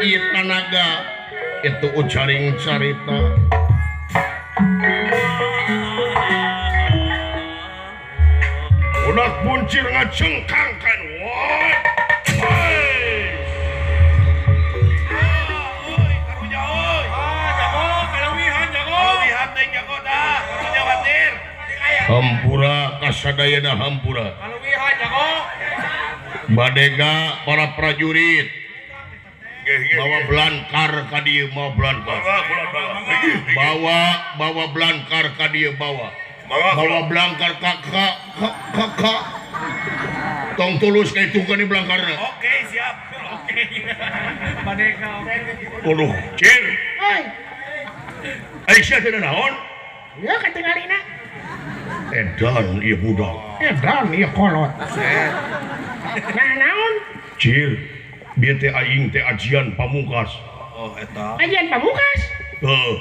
ieu tanaga itu ucaring carita udah buncir ngacengkangkan woi karunya oi jago kalawihan teh jago dah karunya watir hampura kasadayana hampura kalawihan jago badega para prajurit bawa blankar ka dieu mau blankar bawa blankar ka dieu bawa blankar ka tong tulus ka itu kan blangkarna oke siap oke badega tuluh cir Oi, Aisyah teh naon ya katingalina. edan ieu budak Edan ieu kolot. Nah naon? cir bieu teh aing teh ajian pamungkas oh eta Ajian pamungkas. heuh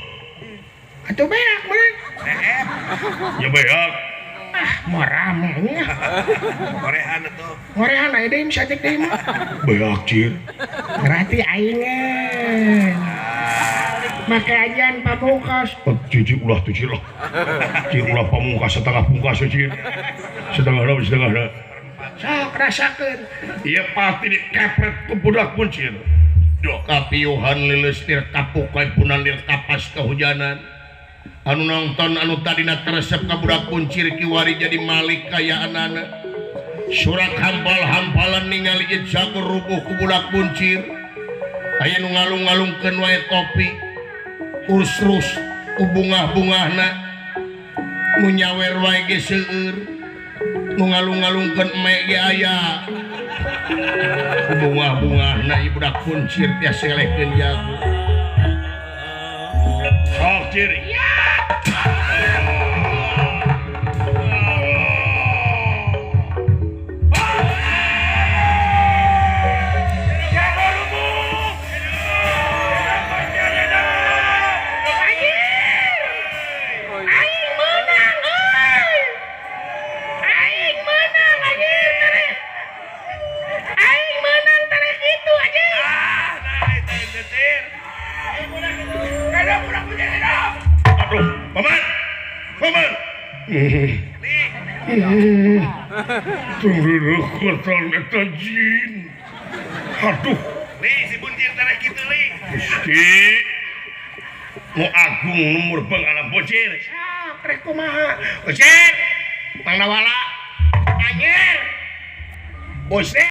Atuh beak meureun. nya beak Ah, mau rame nya. korehan itu Ngorehan aya deui satik deui mah. beak cir Berarti aing make ajian pamungkas. cici ulah tuh cir cir ulah pamungkas setengah pungkas cir setengah Sok rasakeun. iya pasti dikepret ke budak pun cir dok kapiuhan lilis tir kapukai punan lir kapas kehujanan anu nonton anu tadina teresep ka budak kuncir kiwari jadi malik kaya anana surat hampalan ningali jago rubuh ku budak kuncir aya nu ngalung-ngalungkeun wae topi urus-urus ubungah-bungahna nu nyawer wae ge seueur nu ngalung-ngalungkeun eme ge aya ubungah-bungahna ieu budak kuncir tiasa ngelehkeun jago sok cir aduh paman tunggu kotan eta jin aduh li si buncir teh kitu li Gusti nu agung numur pengalam bocil Sok rek kumaha? bocil tangna wala anjir bocil